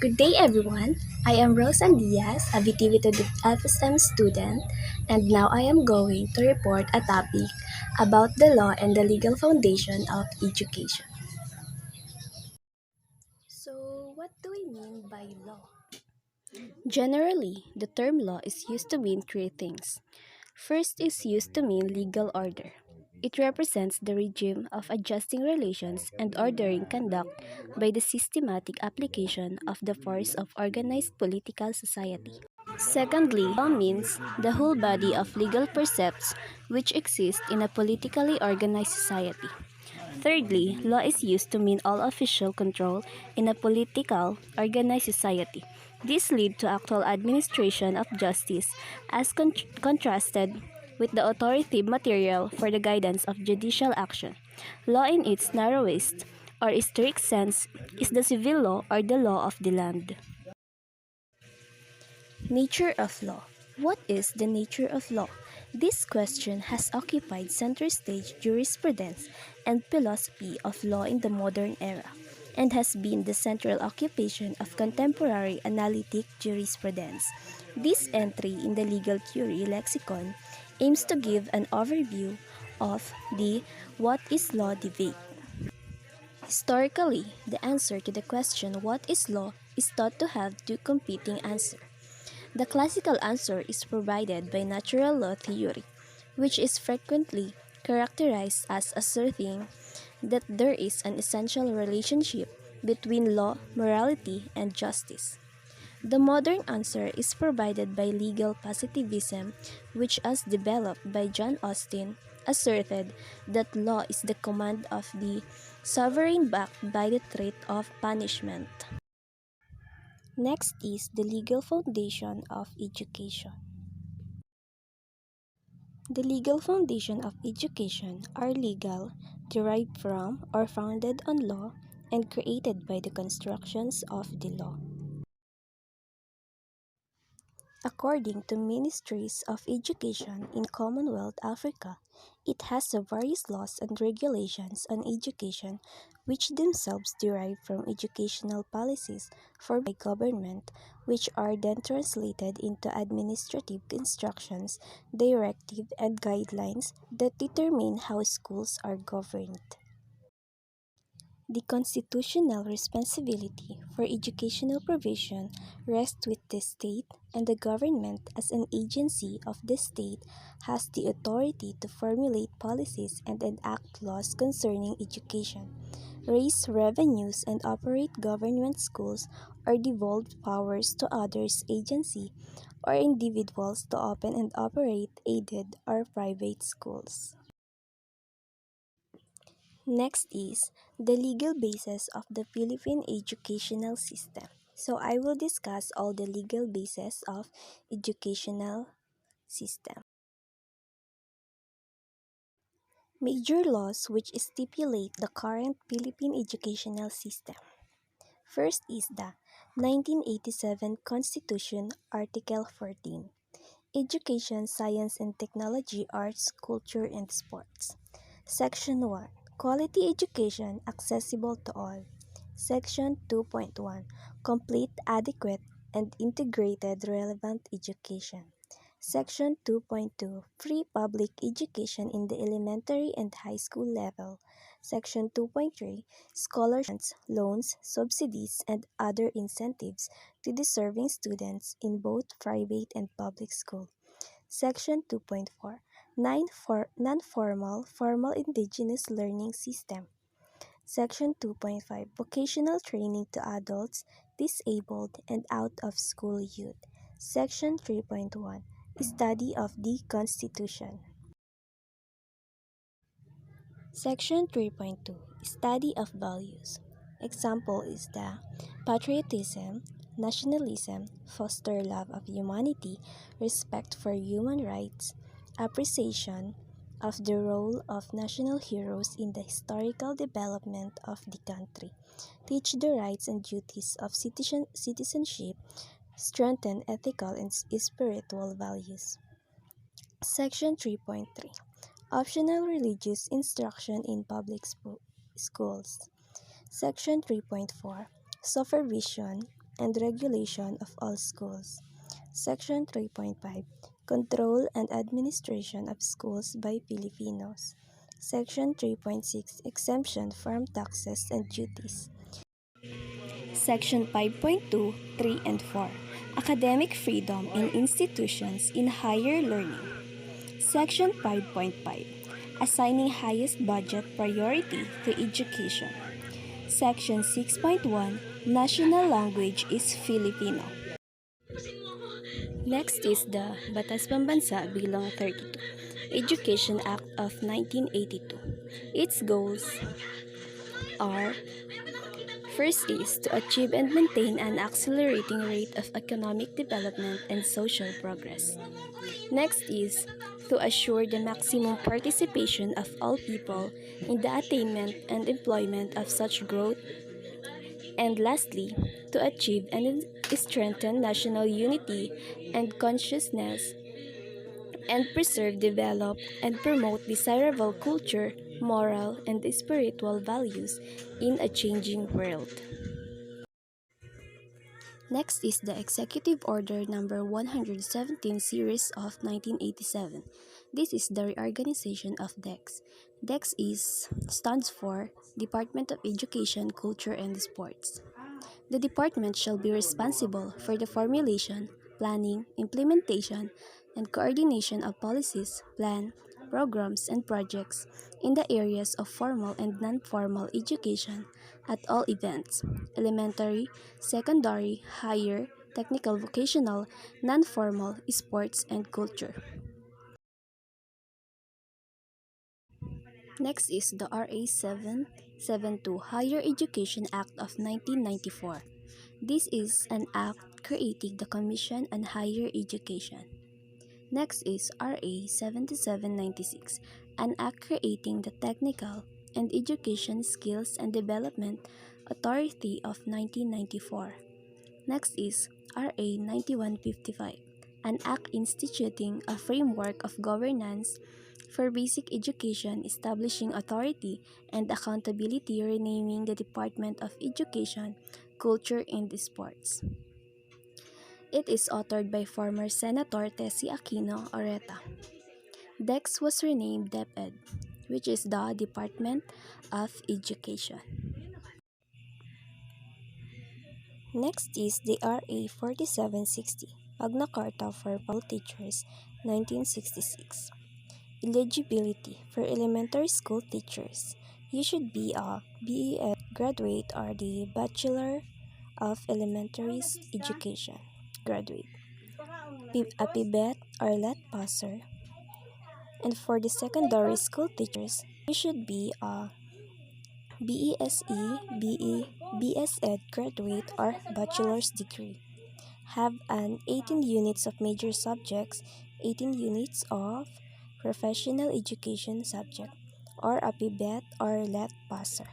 Good day, everyone. I am Diaz, a BTV to FSM student, and now I am going to report a topic about the law and the legal foundation of education. So, what do we mean by law? Generally, the term law is used to mean three things. First is used to mean legal order. It represents the regime of adjusting relations and ordering conduct by the systematic application of the force of organized political society. Secondly, law means the whole body of legal precepts which exist in a politically organized society. Thirdly, law is used to mean all official control in a political, organized society. This leads to actual administration of justice as contrasted with the authoritative material for the guidance of judicial action. Law in its narrowest or strict sense is the civil law or the law of the land. Nature of law. What is the nature of law? This question has occupied center stage jurisprudence and philosophy of law in the modern era, and has been the central occupation of contemporary analytic jurisprudence. This entry in the legal theory lexicon aims to give an overview of the what is law debate. Historically, the answer to the question what is law is thought to have two competing answers. The classical answer is provided by natural law theory, which is frequently characterized as asserting that there is an essential relationship between law, morality, and justice. The modern answer is provided by legal positivism, which, as developed by John Austin, asserted that law is the command of the sovereign backed by the threat of punishment. Next is the legal foundation of education. The legal foundation of education are legal, derived from or founded on law, and created by the constructions of the law. According to Ministries of Education in Commonwealth Africa, it has various laws and regulations on education which themselves derive from educational policies formed by government, which are then translated into administrative instructions, directives, and guidelines that determine how schools are governed. The constitutional responsibility for educational provision rests with the state, and the government, as an agency of the state, has the authority to formulate policies and enact laws concerning education, raise revenues, and operate government schools, or devolve powers to others agency or individuals to open and operate aided or private schools. Next is the legal basis of the Philippine educational system. So I will discuss all the legal basis of educational system. Major laws which stipulate the current Philippine educational system. First is the 1987 Constitution, Article 14. Education, Science and Technology, Arts, Culture and Sports. Section 1. Quality education accessible to all. Section 2.1. Complete, adequate, and integrated relevant education. Section 2.2. Free public education in the elementary and high school level. Section 2.3. Scholarships, loans, subsidies, and other incentives to deserving students in both private and public school. Section 2.4. Non-formal, formal indigenous learning system. Section 2.5. Vocational training to adults, disabled, and out-of-school youth. Section 3.1. Study of the Constitution. Section 3.2. Study of values. Example is the patriotism, nationalism, foster love of humanity, respect for human rights, appreciation of the role of national heroes in the historical development of the country, teach the rights and duties of citizenship, strengthen ethical and spiritual values. Section 3.3. Optional religious instruction in schools. Section 3.4. Supervision, and regulation of all schools. Section 3.5 Control and Administration of Schools by Filipinos. Section 3.6 Exemption from Taxes and Duties. Section 5.2, 3 and 4 Academic Freedom in Institutions in Higher Learning. Section 5.5 Assigning Highest Budget Priority to Education. Section 6.1 National Language is Filipino. Next is the Batas Pambansa Bilang 32, Education Act of 1982. Its goals are: first is to achieve and maintain an accelerating rate of economic development and social progress. Next is to assure the maximum participation of all people in the attainment and employment of such growth. And lastly, to achieve and strengthen national unity and consciousness and preserve, develop, and promote desirable culture, moral, and spiritual values in a changing world. Next is the Executive Order Number 117 Series of 1987. This is the reorganization of DEX. DEX stands for Department of Education, Culture, and Sports. The department shall be responsible for the formulation, planning, implementation, and coordination of policies, plan, programs, and projects in the areas of formal and non-formal education at all events: elementary, secondary, higher, technical, vocational, non-formal, sports, and culture. Next is the RA 772 Higher Education Act of 1994. This is an act creating the Commission on Higher Education. Next is RA 7796, an act creating the Technical and Education Skills and Development Authority of 1994. Next is RA 9155, an act instituting a framework of governance for basic education, establishing authority and accountability, renaming the Department of Education, Culture, and Sports. It is authored by former Senator Tessie Aquino Oreta. DEX was renamed DepEd, which is the Department of Education. Next is the RA 4760, Magna Carta for Public Teachers, 1966. Eligibility for elementary school teachers. You should be a BES graduate or the Bachelor of Elementary Education graduate, a PBET or LET passer. And for the secondary school teachers, you should be a BESE, BE, BSEd graduate or bachelor's degree. Have an 18 units of major subjects, 18 units of professional education subject, or a PBET or LET passer.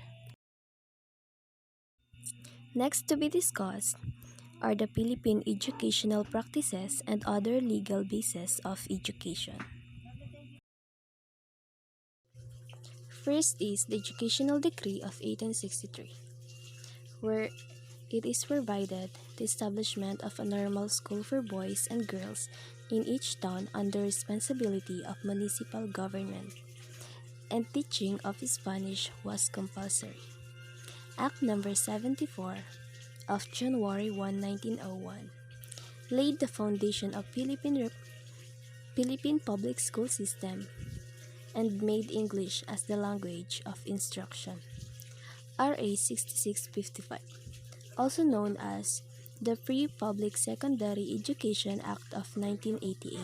Next to be discussed are the Philippine educational practices and other legal bases of education. First is the Educational Decree of 1863, where it is provided the establishment of a normal school for boys and girls in each town under responsibility of municipal government, and teaching of Spanish was compulsory. Act Number 74 of January 1, 1901 laid the foundation of Philippine public school system and made English as the language of instruction. RA 6655, also known as the Free Public Secondary Education Act of 1988.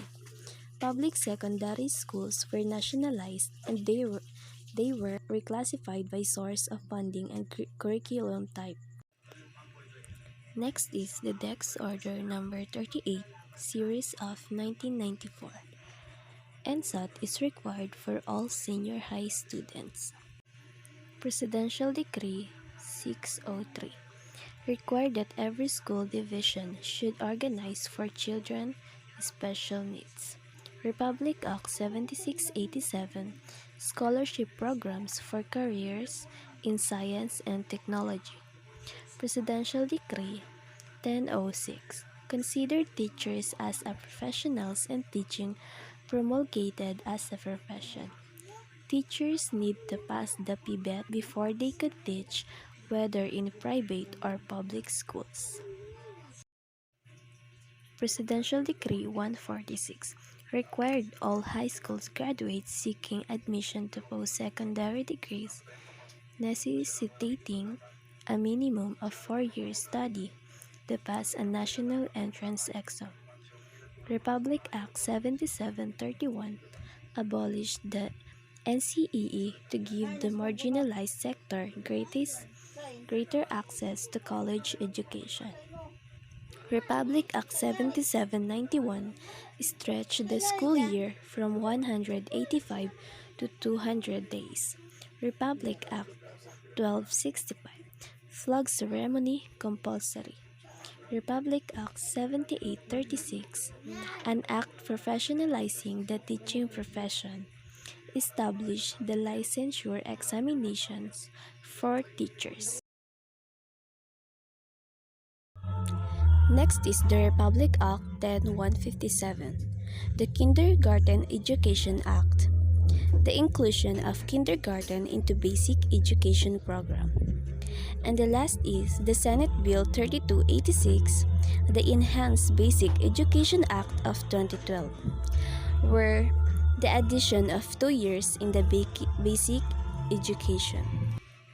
Public secondary schools were nationalized and they were reclassified by source of funding and curriculum type. Next is the DEX Order Number 38, Series of 1994. NSAT is required for all senior high students. Presidential Decree 603 required that every school division should organize for children with special needs. Republic Act 7687 scholarship programs for careers in science and technology. Presidential Decree 1006. Consider teachers as a professionals and teaching promulgated as a profession. Teachers need to pass the PBET before they could teach, whether in private or public schools. Presidential Decree 146 required all high school graduates seeking admission to post-secondary degrees, necessitating a minimum of 4 years study to pass a national entrance exam. Republic Act 7731 abolished the NCEE to give the marginalized sector greater access to college education. Republic Act 7791 stretched the school year from 185 to 200 days. Republic Act 1265 flag ceremony compulsory. Republic Act 7836, an act professionalizing the teaching profession, established the licensure examinations for teachers. Next is the Republic Act 10157, the Kindergarten Education Act, the inclusion of kindergarten into basic education program. And the last is the Senate Bill 3286, the Enhanced Basic Education Act of 2012, where the addition of 2 years in the basic education.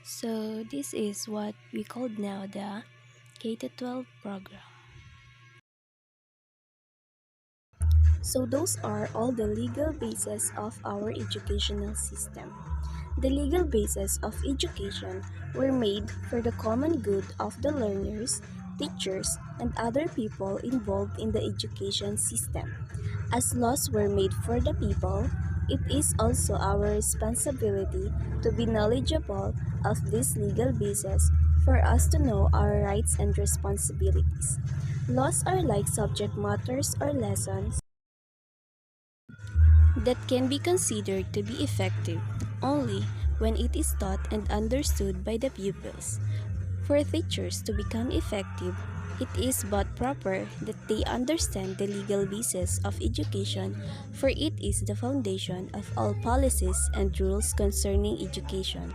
So this is what we call now the K-12 program. So those are all the legal bases of our educational system. The legal bases of education were made for the common good of the learners, teachers, and other people involved in the education system. As laws were made for the people, it is also our responsibility to be knowledgeable of these legal bases for us to know our rights and responsibilities. Laws are like subject matters or lessons that can be considered to be effective only when it is taught and understood by the pupils. For teachers to become effective, it is but proper that they understand the legal basis of education, for it is the foundation of all policies and rules concerning education.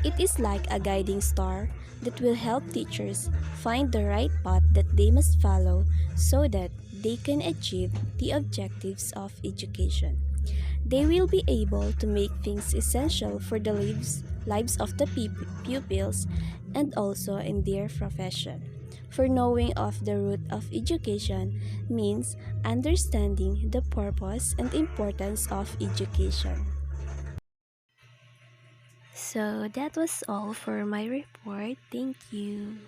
It is like a guiding star that will help teachers find the right path that they must follow so that they can achieve the objectives of education. They will be able to make things essential for the lives of the pupils and also in their profession. For knowing of the root of education means understanding the purpose and importance of education. So that was all for my report. Thank you.